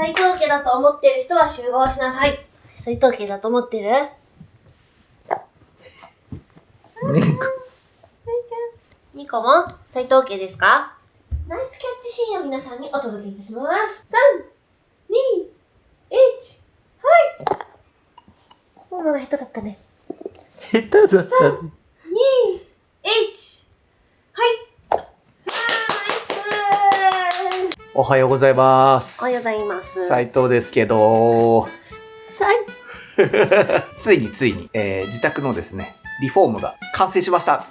斉藤家だと思ってる人は集合しなさい。斉藤家だと思ってる？ニコも斉藤家ですか？ナイスキャッチシーンを皆さんにお届けいたします。3、2、1、はい。ものが下手だったね。下手だったね。3、2、1、はい。ナイスー。おはようございます。おはようございます。斉藤ですけど、ついに、自宅のですね、リフォームが完成しました。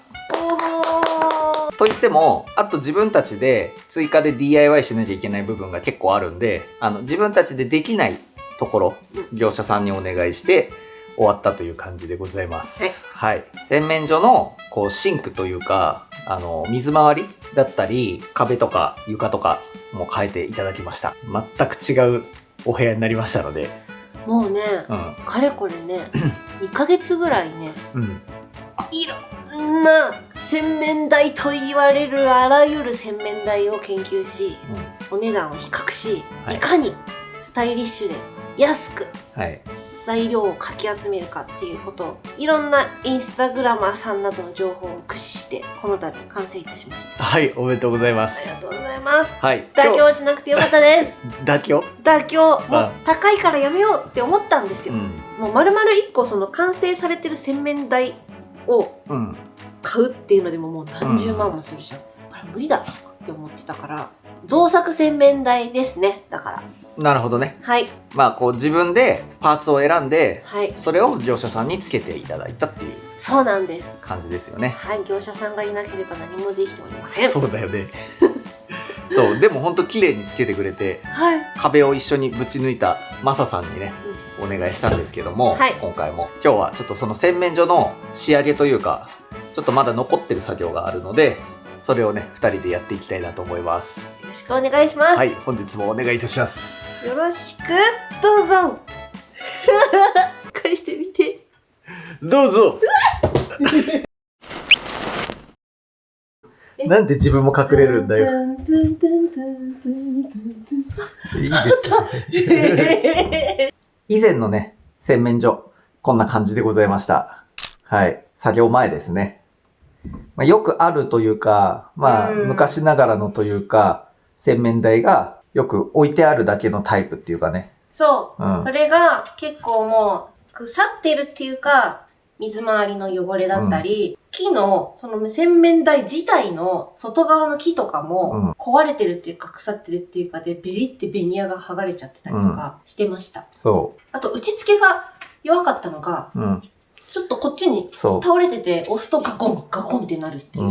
と言っても、あと自分たちで追加で DIY しなきゃいけない部分が結構あるんで、自分たちでできないところ、業者さんにお願いして終わったという感じでございます。はい。洗面所の、シンクというか、水回りだったり、壁とか床とかも変えていただきました。全く違うお部屋になりましたので。もうね、かれこれね、2ヶ月ぐらいね、いろんな洗面台と言われるあらゆる洗面台を研究し、お値段を比較し、いかにスタイリッシュで安く材料をかき集めるかっていうことを、いろんなインスタグラマーさんなどの情報を駆使してこの度完成いたしました。はい、おめでとうございます。ありがとうございます。はい、妥協しなくてよかったです。妥協もう高いからやめようって思ったんですよ。もう丸々1個その完成されてる洗面台を買うっていうのでももう何十万もするじゃん。これ無理だって思ってたから、造作洗面台ですね。だから。なるほどね。はい。自分でパーツを選んで、はい、それを業者さんにつけていただいたっていう。そうなんです。感じですよね。はい、業者さんがいなければ何もできておりません。そうだよね。そう、でもほんと綺麗につけてくれて、壁を一緒にぶち抜いたマサさんにね、お願いしたんですけども、今回も。今日はちょっとその洗面所の仕上げというか、ちょっとまだ残ってる作業があるので、それをね、2人でやっていきたいなと思います。よろしくお願いします。はい、本日もお願いいたします。よろしく、どうぞ。返してみて。どうぞ。なんで自分も隠れるんだよ。いいですね。以前のね、洗面所、こんな感じでございました。はい。作業前ですね。よくあるというか、昔ながらのというか、洗面台がよく置いてあるだけのタイプっていうかね。そう。それが結構もう、腐ってるっていうか、水回りの汚れだったり、木の、その洗面台自体の外側の木とかも、壊れてるっていうか腐ってるっていうかで、ベリってベニヤが剥がれちゃってたりとかしてました。あと、打ち付けが弱かったのが、ちょっとこっちに倒れてて、押すとガコン、ガコンってなるっていう、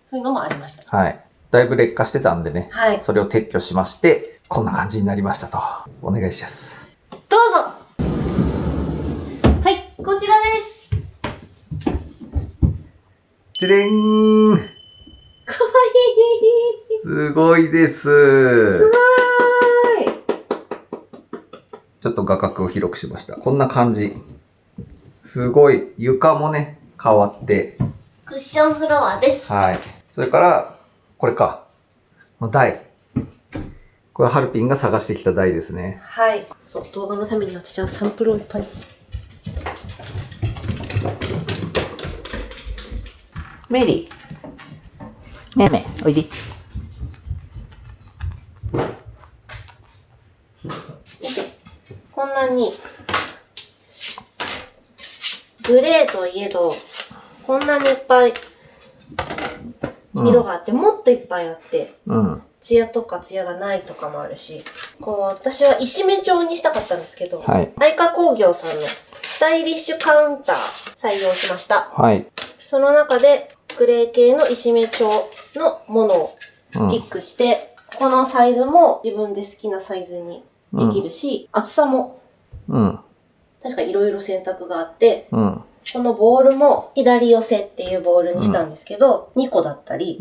そういうのもありました。はい。だいぶ劣化してたんでね。はい。それを撤去しまして、こんな感じになりましたと。お願いします。どうぞ。はい、こちらです。てれん。かわいい。すごいです。すごーい。ちょっと画角を広くしました。こんな感じ。すごい。床もね、変わって。クッションフロアです。はい。それから、これか。台。これはハルピンが探してきた台ですね。はい。そう、動画のために私はサンプルをいっぱい。メリー。めめ、おいで。こんなに、グレーといえど、こんなにいっぱい色があって、もっといっぱいあって、ツヤとかツヤがないとかもあるし、私は石目調にしたかったんですけど、愛花工業さんのスタイリッシュカウンター採用しました。その中で、グレー系の石目調のものをピックして、このサイズも自分で好きなサイズにできるし、厚さも、確かいろいろ選択があって、このボールも左寄せっていうボールにしたんですけど、2個だったり、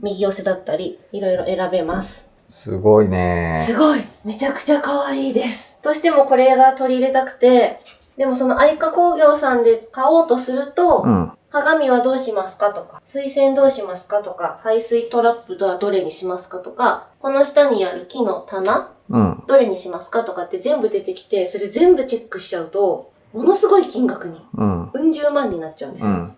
右寄せだったり、いろいろ選べます。すごいね。すごい。めちゃくちゃ可愛いです。どうしてもこれが取り入れたくて、でもその愛花工業さんで買おうとすると、鏡はどうしますかとか、水栓どうしますかとか、排水トラップはどれにしますかとか、この下にある木の棚うん。どれにしますかとかって全部出てきて、それ全部チェックしちゃうと、ものすごい金額に、うん十万になっちゃうんですよ。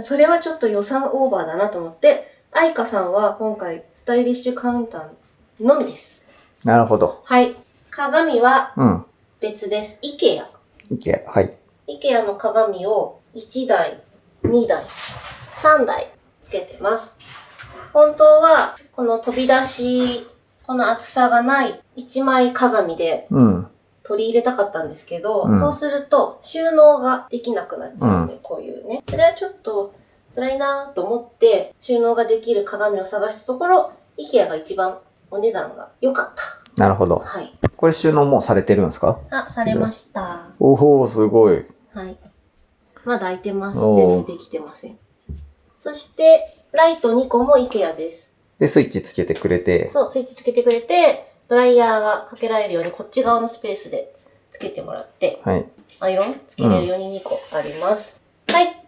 それはちょっと予算オーバーだなと思って、愛花さんは今回スタイリッシュカウンターのみです。なるほど。はい。鏡は別です。IKEA。はい。IKEA の鏡を1台、2台、3台つけてます。本当は、この飛び出し、この厚さがない1枚鏡で取り入れたかったんですけど、そうすると収納ができなくなっちゃうんで、こういうね。それはちょっと辛いなと思って、収納ができる鏡を探したところ、IKEA が一番お値段が良かった。なるほど。はい。これ収納もうされてるんですか？されました。おお、すごい。はい。まだ開いてます。全部できてません。そして、ライト2個も IKEA です。で、スイッチつけてくれて。そう、スイッチつけてくれて、ドライヤーがかけられるようにこっち側のスペースでつけてもらって、はい。アイロンつけれるように2個あります。はい。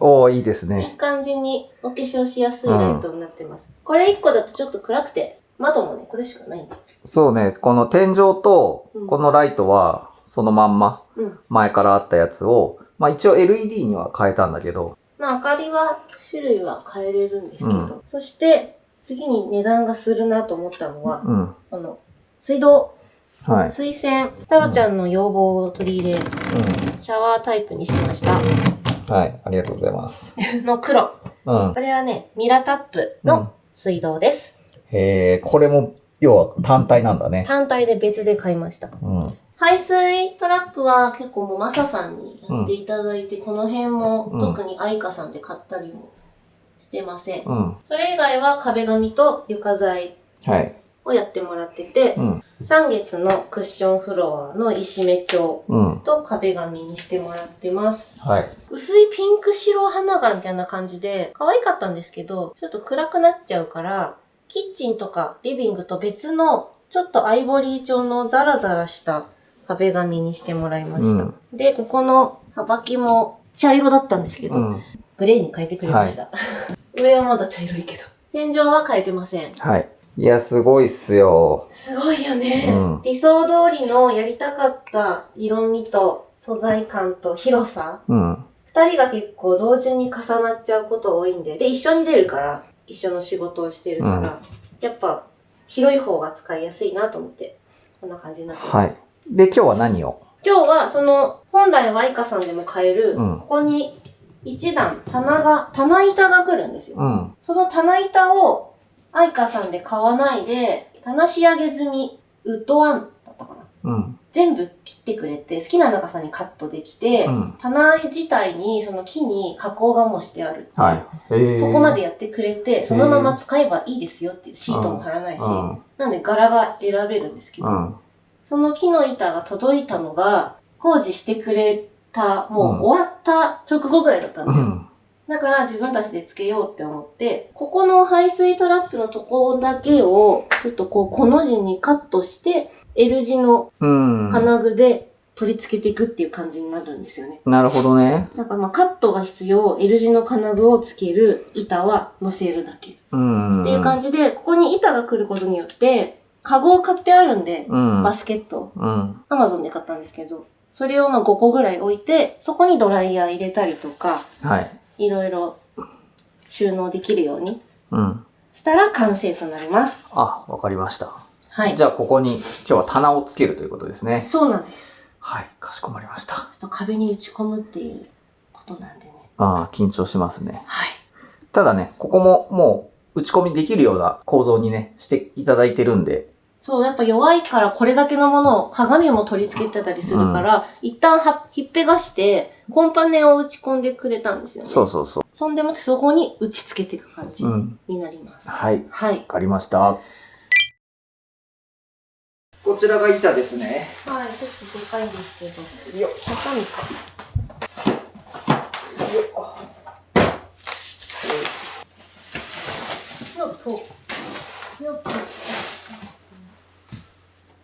おー、いいですね。いい感じにお化粧しやすいライトになってます。これ1個だとちょっと暗くて、窓もね、これしかないんで。そうね、この天井と、このライトは、そのまんま、前からあったやつを、まあ一応 LED には変えたんだけど。まあ明かりは、種類は変えれるんですけど。そして、次に値段がするなと思ったのは、この、水道。はい。水洗。タロちゃんの要望を取り入れ、シャワータイプにしました。はい、ありがとうございます。の黒。これはね、ミラタップの水道です。へえ、これも、要は単体なんだね。単体で別で買いました。排水トラップは結構もうマサさんにやっていただいて、この辺も特に愛花さんで買ったりもしてません。それ以外は壁紙と床材をやってもらってて、3月のクッションフロアの石目調と壁紙にしてもらってます。薄いピンク白花柄みたいな感じで可愛かったんですけど、ちょっと暗くなっちゃうから、キッチンとかリビングと別のちょっとアイボリー調のザラザラした壁紙にしてもらいました。で、ここの幅木も茶色だったんですけど、グレーに変えてくれました。上はまだ茶色いけど。天井は変えてません。はい。いや、すごいっすよ。すごいよね。理想通りのやりたかった色味と素材感と広さ。二人が結構同時に重なっちゃうこと多いんで。で、一緒に出るから、一緒の仕事をしてるから、やっぱ広い方が使いやすいなと思って、こんな感じになってます。はい。で、今日は何を？今日は、本来は愛花さんでも買える、ここに一段、棚板が来るんですよ。その棚板を愛花さんで買わないで、棚仕上げ済み、ウッドワンだったかな。全部切ってくれて、好きな長さにカットできて、棚自体に、その木に加工がもうしてある。そこまでやってくれて、そのまま使えばいいですよっていうシートも貼らないし、なんで柄が選べるんですけど、その木の板が届いたのが、工事してくれた、もう終わった直後ぐらいだったんですよ。だから自分たちでつけようって思って、ここの排水トラップのところだけを、ちょっとこの字にカットして、L 字の金具で取り付けていくっていう感じになるんですよね。なるほどね。なんかカットが必要、L 字の金具をつける板は乗せるだけ。っていう感じで、ここに板が来ることによって、カゴを買ってあるんで、バスケット。Amazon で買ったんですけど、それを5個ぐらい置いて、そこにドライヤー入れたりとか、いろいろ収納できるようにしたら完成となります。あ、わかりました。はい。じゃあここに今日は棚をつけるということですね。そうなんです。はい、かしこまりました。ちょっと壁に打ち込むっていうことなんでね。ああ、緊張しますね。はい。ただね、ここももう打ち込みできるような構造にね、していただいてるんで。そう、やっぱ弱いからこれだけのものを鏡も取り付けてたりするから、一旦ひっぺがして、コンパネを打ち込んでくれたんですよね。そうそうそう。そんでもってそこに打ち付けていく感じになります。はい。はい。わかりました。こちらが板ですね。はい、ちょっとでかいんですけど。よっ。ハサミか。よっと。よっと。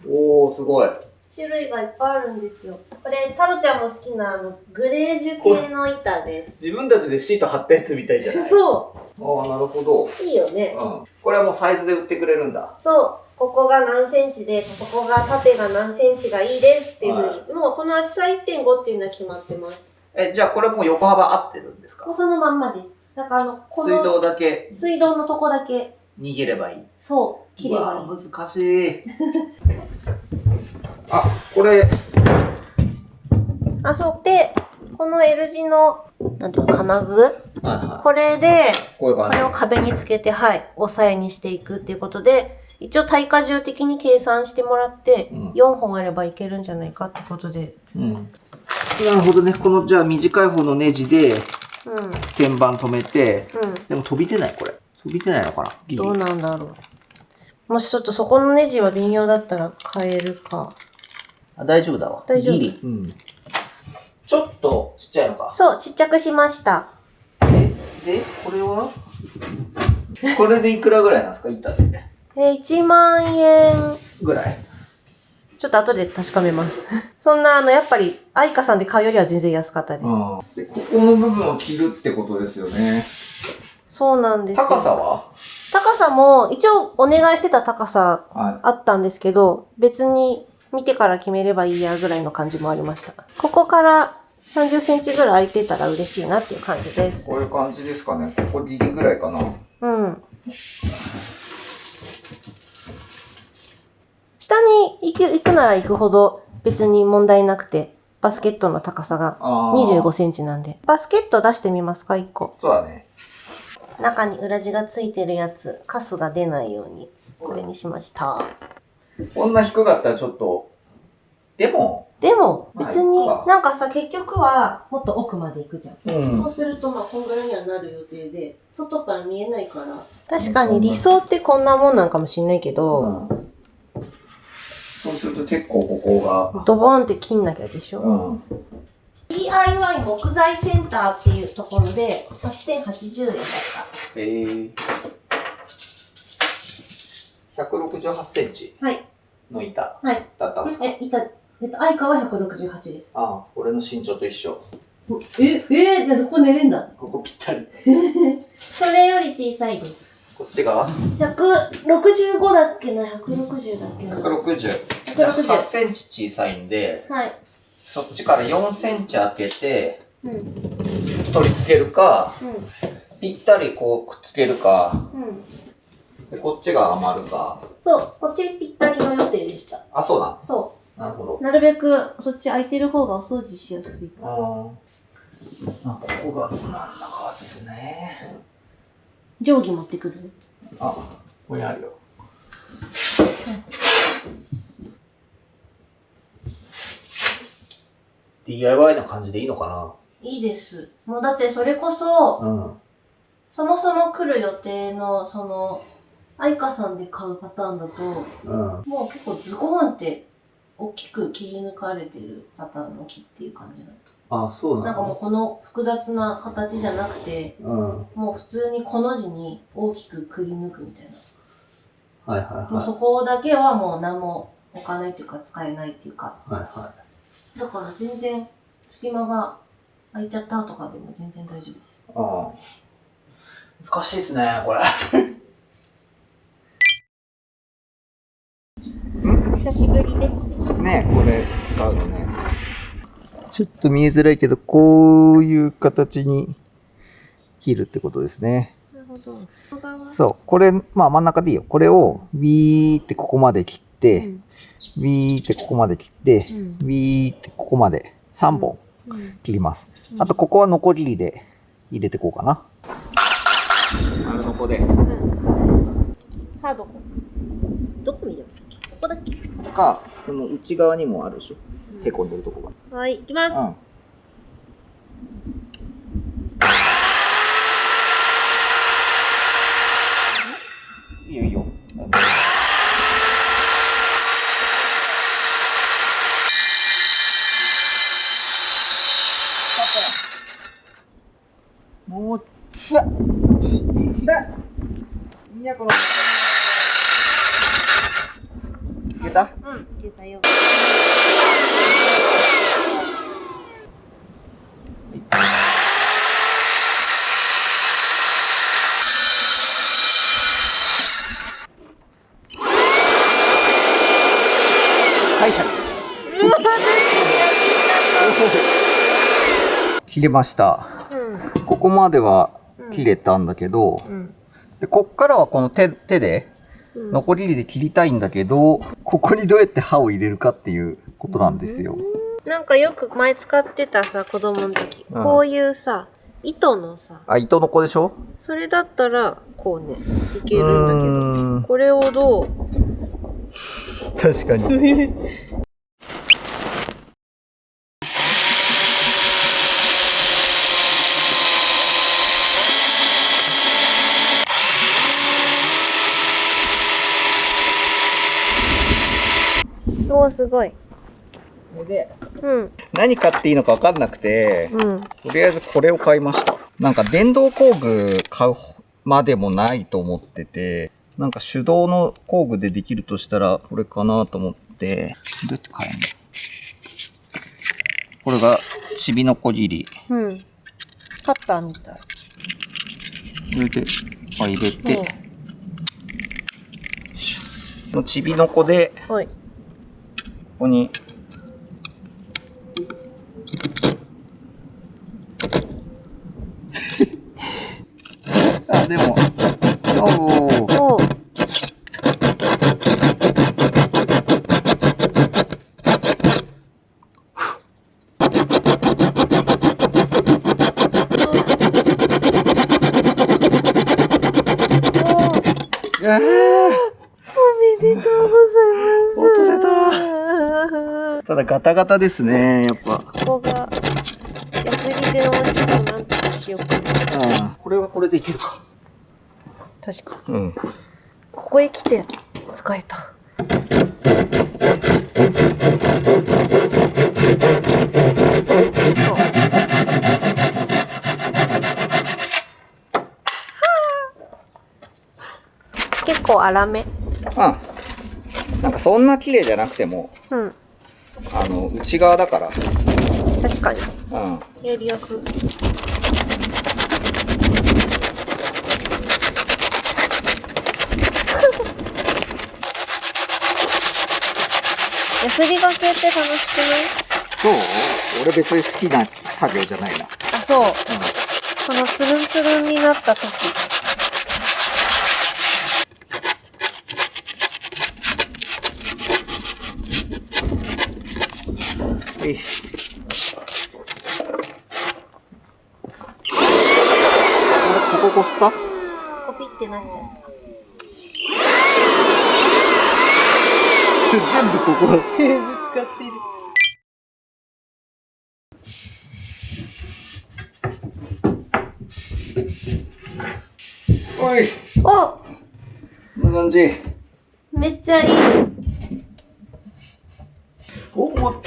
おー、すごい。種類がいっぱいあるんですよ。これ、タロちゃんも好きなグレージュ系の板です。自分たちでシート貼ったやつみたいじゃない？そう。ああ、なるほど。いいよね。これはもうサイズで売ってくれるんだ。そう。ここが何センチで、ここが縦が何センチがいいですっていうふうに、もうこの厚さ 1.5 っていうのは決まってます。じゃあこれもう横幅合ってるんですか？もうそのまんまです。だからこの水道だけ。水道のとこだけ。逃げればいい。そう、切ればいい。難しい。あ、これ。あ、そう。で、この L 字の、なんていうの、金具、はいはい、これで、これを壁につけて、はい、押さえにしていくっていうことで、一応耐荷重的に計算してもらって、4本あればいけるんじゃないかってことで。うん。なるほどね。この、じゃあ短い方のネジで、天板止めて、でも飛び出ないこれ。飛び出ないのかな？ギリ。どうなんだろう。もしちょっとそこのネジは微妙だったら変えるか。あ、大丈夫だわ。大丈夫。ギリ。うん。ちょっとちっちゃいのか。そう、ちっちゃくしました。で、これはこれでいくらぐらいなんですか？板で。1万円。ぐらい。ちょっと後で確かめます。そんな、やっぱり、愛花さんで買うよりは全然安かったです。で、ここの部分を切るってことですよね。そうなんです。高さは？高さも、一応お願いしてた高さあったんですけど、別に見てから決めればいいやぐらいの感じもありました。ここから30センチぐらい空いてたら嬉しいなっていう感じです。こういう感じですかね。ここギリぐらいかな。うん。下に行くなら行くほど別に問題なくて、バスケットの高さが25センチなんで。バスケット出してみますか、1個。そうだね。中に裏地がついてるやつ、カスが出ないように、これにしました。こんな低かったらちょっと、でも、別に、なんかさ、結局は、もっと奥まで行くじゃん。そうすると、こんぐらいにはなる予定で、外から見えないから。確かに理想ってこんなもんなんかもしんないけど、そうすると結構ここが。ドボンって切んなきゃでしょ。DIY 木材センターっていうところで、8080円だった。168センチの板だったんですか？愛花は168です。ああ、俺の身長と一緒。じゃあどこ寝れんだ？ここぴったり。それより小さいです。こっちが 165 だっけな ?160 だっけな ?160。8センチ小さいんで、そっちから4センチ開けて、取り付けるか、ぴったりこうくっつけるか、でこっちが余るか。そう、こっちぴったりの予定でした。あ、そうだ。そう。なるほど。なるべくそっち空いてる方がお掃除しやすいから。ここが真ん中ですね。定規持ってくる？あ、ここにあるよ。DIY な感じでいいのかな？いいです。もうだってそれこそ、そもそも来る予定の、愛花さんで買うパターンだと、もう結構ズコーンって大きく切り抜かれてるパターンの木っていう感じだった。あ、そうなんかもうこの複雑な形じゃなくて、もう普通にこの字に大きくくり抜くみたいな。もうそこだけはもう何も置かないというか使えないっていうか。だから全然隙間が空いちゃったとかでも全然大丈夫です。難しいですね、これ。久しぶりですね。ね、これ使うのね。ちょっと見えづらいけど、こういう形に切るってことですね。なるほど。そう、これ、真ん中でいいよ。これをビーってここまで切って、ビーってここまで切って、ビーってここまで3本切ります。あと、ここはノコギリで入れていこうかな。丸ノコで。ハード。どこ見ればいいっけ？ここだっけ？か、この内側にもあるでしょ。へこんでるとこが。はい、行きます。いいよいいよ。もうつっ200のいけた？いけたよ。解釈。切れました。ここまでは切れたんだけど、でこっからはこの手で、残りで切りたいんだけど、ここにどうやって刃を入れるかっていうことなんですよ。なんかよく前使ってたさ、子供の時。こういうさ、糸のさ。あ、糸の子でしょ？それだったら、こうね、いけるんだけど。これをどう？確かに。おー、すごい。で、何買っていいのか分かんなくて、とりあえずこれを買いました。なんか電動工具買うまでもないと思ってて、なんか手動の工具でできるとしたらこれかなと思って、どうやって買えるの？これがちびのこ切り。カッターみたい。これで、入れて、のちびのこで、ここに、あ、でも、おー。おめでとうございます。落とせた。ただガタガタですね、やっぱ。ここが、ヤスリでもうちょっとなんとかしようかな。これはこれでいけるか。確か。ここへ来て使えた。結構粗め。なんかそんな綺麗じゃなくても、内側だから。確かに。やりやすい。ヤスリがけって楽しくない？そう？俺別に好きな作業じゃないな。あ、そう。このつるんつるんになった時。ここすった？コピってなっちゃった。全部ここぶつかってる。おい。お！こんな感じ。めっちゃいい。重って。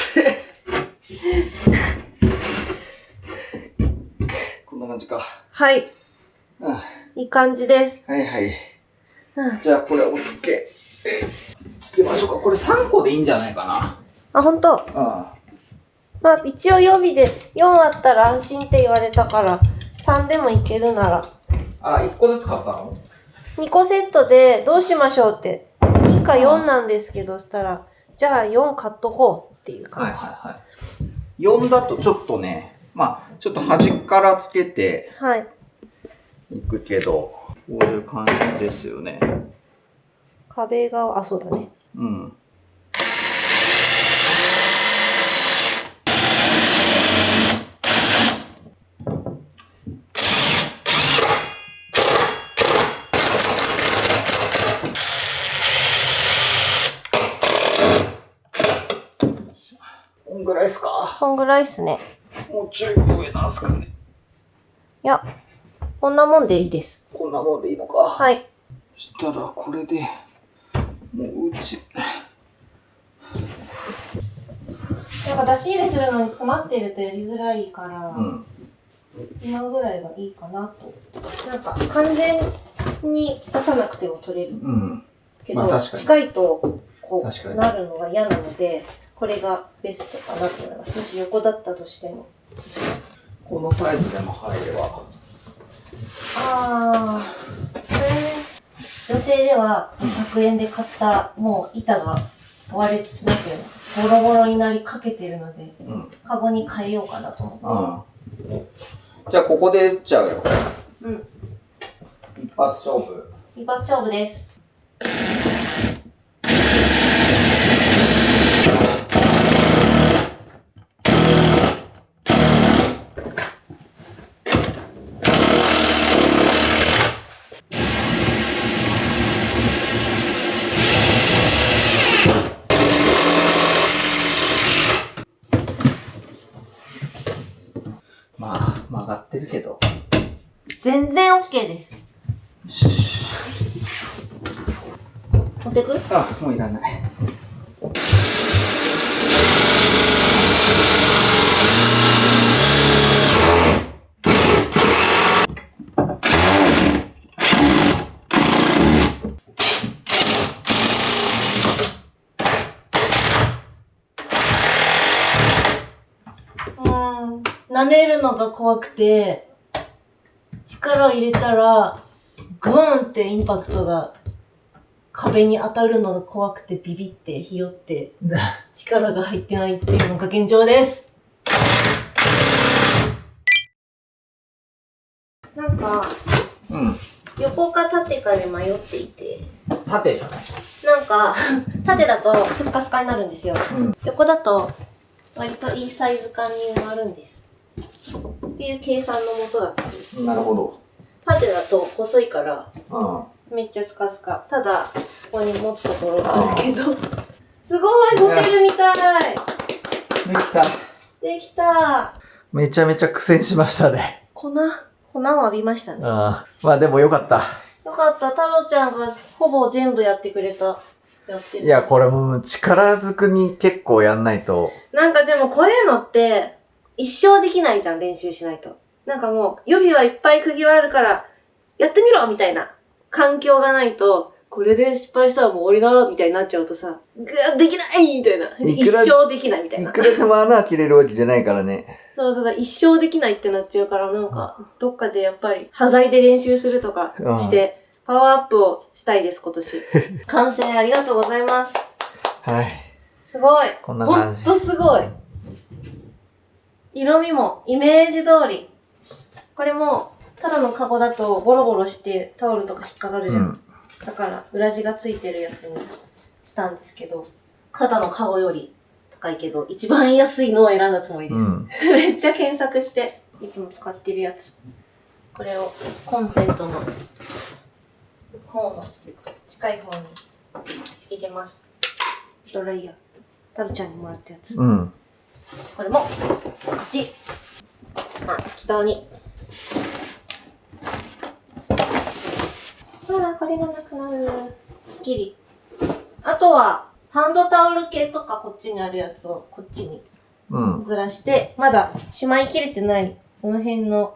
こんな感じか。はい。いい感じです。はいはい。じゃあこれ OK。つけましょうか。これ3個でいいんじゃないかな。あ、ほんと？まあ一応予備で4あったら安心って言われたから3でもいけるなら。1個ずつ買ったの？2個セットでどうしましょうって。2か4なんですけど、したら、じゃあ4買っとこうっていう感じ。4だとちょっとね、ちょっと端からつけて、いくけど、こういう感じですよね。壁側、あ、そうだね。こんぐらいですか？こんぐらいっすね。もうちょい上なんすかね。いや、こんなもんでいいです。こんなもんでいいのか。はい。そしたらこれで、もうなんか出し入れするのに詰まってるとやりづらいから、今ぐらいがいいかなと。なんか完全に出さなくても取れる。けど、近いとこうなるのが嫌なので、これがベストかなと思います。もし横だったとしても。このサイズでも入れば。予定では100円で買ったもう板が割れ、なんていうの、ボロボロになりかけてるので、うん。カゴに変えようかなと思って。うん。じゃあ、ここで打っちゃうよ。うん。一発勝負。一発勝負です。まあ、曲がってるけど。全然 OK です。持ってく？あ、もういらない。舐めるのが怖くて、力を入れたら、グワンってインパクトが壁に当たるのが怖くてビビってひよって、力が入ってないっていうのが現状です。なんか、うん。横か縦かで迷っていて、縦じゃない？なんか、縦だとスッカスカになるんですよ。うん。横だと割といいサイズ感に埋まるんです。っていう計算のもとだったんです。なるほど。縦だと細いから、うん。めっちゃスカスカ。ただ、ここに持つところがあるけど、すごいホテルみたい。できた。できた。めちゃめちゃ苦戦しましたね。粉を浴びましたね。ああ。まあでもよかった。よかった。太郎ちゃんがほぼ全部やってくれた。やってる。いや、これも力ずくに結構やんないと。なんかでもこういうのって、一生できないじゃん、練習しないと。なんかもう、予備はいっぱい釘はあるから、やってみろみたいな環境がないと、これで失敗したらもう終わりだみたいになっちゃうとさ、できないみたいな。一生できないみたいな。いくらでも穴開けれるわけじゃないからね。そう、ただ一生できないってなっちゃうから、なんか、どっかでやっぱり、端材で練習するとかして、パワーアップをしたいです、今年。完成ありがとうございます。はい。すごい。こんな感じ。ほんとすごい。色味もイメージ通り。これも、ただのカゴだとボロボロしてタオルとか引っかかるじゃん。うん、だから、裏地がついてるやつにしたんですけど、ただのカゴより高いけど、一番安いのを選んだつもりです。うん、めっちゃ検索して、いつも使ってるやつ。これをコンセントの方の近い方に入れます。ドライヤー。タルちゃんにもらったやつ。うん。これも、こっち。まあ、適当に。これがなくなる。すっきり。あとは、ハンドタオル系とかこっちにあるやつをこっちにずらして、まだしまいきれてない、その辺の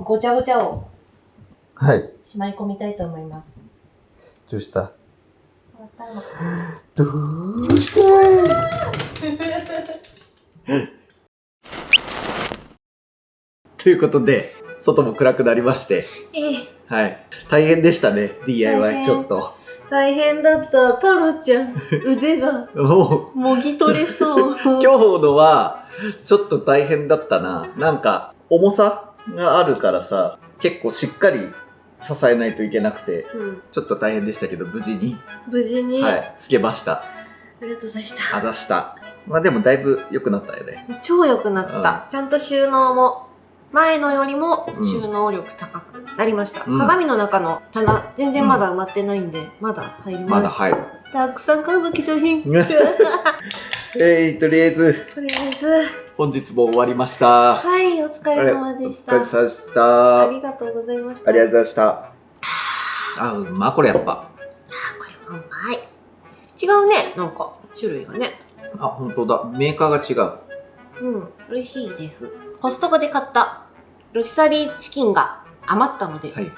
ごちゃごちゃを、はい。しまい込みたいと思います。どうした？頭どうしたということで、外も暗くなりまして。はい。大変でしたね、DIY ちょっと。大変だった。太郎ちゃん、腕がもぎ取れそう。今日のは、ちょっと大変だったな。なんか、重さがあるからさ、結構しっかり支えないといけなくて、ちょっと大変でしたけど、無事に。はい、つけました。ありがとうございました。あざした。まあでもだいぶ良くなったよね。超良くなった。ちゃんと収納も、前のよりも収納力高くなりました。鏡の中の棚、全然まだ埋まってないんで、まだ入ります。まだ入る。たくさん買うぞ、化粧品。とりあえず、本日も終わりました。はい、お疲れ様でした。お疲れ様でした。ありがとうございました。ありがとうございました。あ、うま、これやっぱ。これもうまい。違うね、なんか、種類がね。あ、ほんとだ。メーカーが違う。これヒーデフ。コストコで買ったロシサリーチキンが余ったので、はい、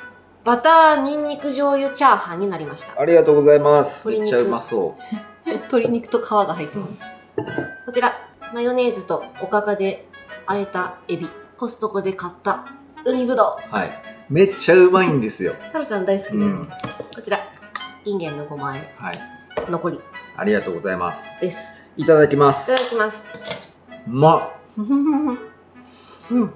バターニンニク醤油チャーハンになりました。ありがとうございます。めっちゃうまそう。鶏肉と皮が入ってます。こちら、マヨネーズとおかかで和えたエビ。コストコで買った海ぶどう。はい。めっちゃうまいんですよ。太郎ちゃん大好きだよね。こちら、インゲンのごま和え。はい。残り。ありがとうございます。です。いただきまいす。ただきます。うまっ。うん。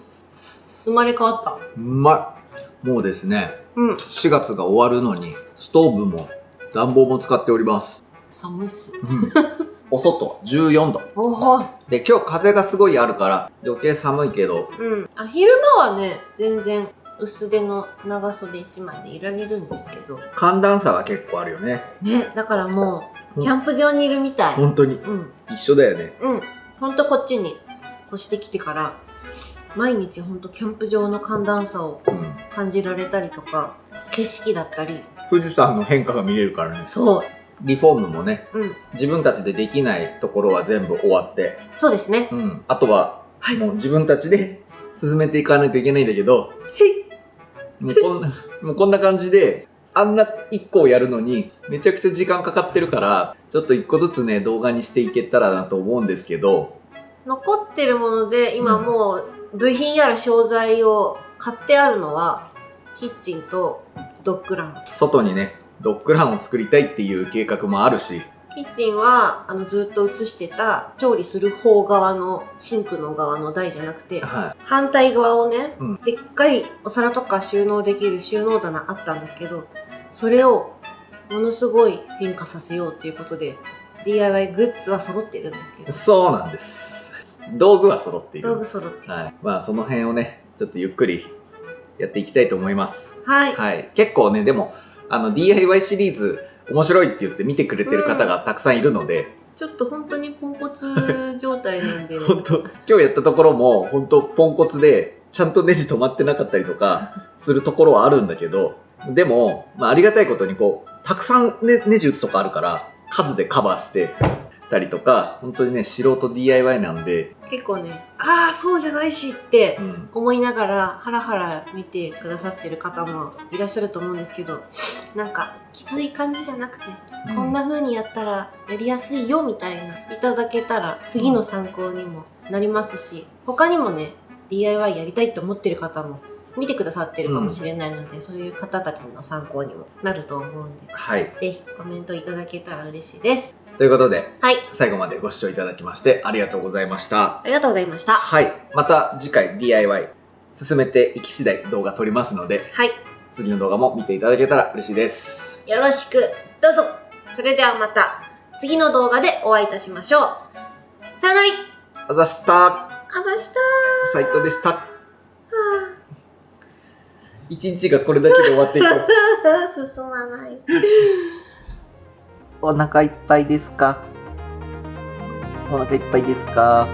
生まれ変わった。うまい。もうですね、うん。4月が終わるのに、ストーブも暖房も使っております。寒いっす。お外14度。おお。で、今日風がすごいあるから余計寒いけど。うん。昼間はね、全然薄手の長袖1枚でいられるんですけど。寒暖差が結構あるよね。ね、だからもう、キャンプ場にいるみたい。本当に。うん。一緒だよね。うん。ほんとこっちに越してきてから、毎日ほんとキャンプ場の寒暖差を感じられたりとか、景色だったり。富士山の変化が見れるからね。そう。リフォームもね、うん。自分たちでできないところは全部終わって。そうですね。うん。あとは、はい、もう自分たちで進めていかないといけないんだけど、もうこんな感じで、あんな1個をやるのにめちゃくちゃ時間かかってるから、ちょっと1個ずつね、動画にしていけたらなと思うんですけど。残ってるもので、今もう部品やら商材を買ってあるのは、キッチンとドッグラン。外にね、ドッグランを作りたいっていう計画もあるし。キッチンは、ずっと映してた調理する方側の、シンクの側の台じゃなくて、はい、反対側をね、うん、でっかいお皿とか収納できる収納棚あったんですけど、それをものすごい変化させようっていうことで、DIY グッズは揃ってるんですけど。そうなんです。道具は揃っている。道具揃っている。はい。まあその辺をね、ちょっとゆっくりやっていきたいと思います。はい。はい。結構ね、でも、DIY シリーズ面白いって言って見てくれてる方がたくさんいるので。ちょっと本当にポンコツ状態なんで、ね。本当今日やったところも本当ポンコツで、ちゃんとネジ止まってなかったりとかするところはあるんだけど、でも、まあありがたいことにこう、たくさんネジ打つとかあるから、数でカバーしてたりとか、本当にね、素人 DIY なんで。結構ね、ああ、そうじゃないしって思いながら、ハラハラ見てくださってる方もいらっしゃると思うんですけど、なんか、きつい感じじゃなくて、こんな風にやったらやりやすいよみたいな、いただけたら次の参考にもなりますし、他にもね、DIY やりたいって思ってる方も見てくださってるかもしれないので、そういう方たちの参考にもなると思うんで、はい。ぜひコメントいただけたら嬉しいです。ということで、はい。最後までご視聴いただきましてありがとうございました。ありがとうございました。はい。また次回 DIY 進めていき次第動画撮りますので、はい。次の動画も見ていただけたら嬉しいです。よろしくどうぞ。それではまた次の動画でお会いいたしましょう。さよなら。あざした。あざした。斉藤でした。一日がこれだけで終わっていく。進まない。お腹いっぱいですか？お腹いっぱいですか？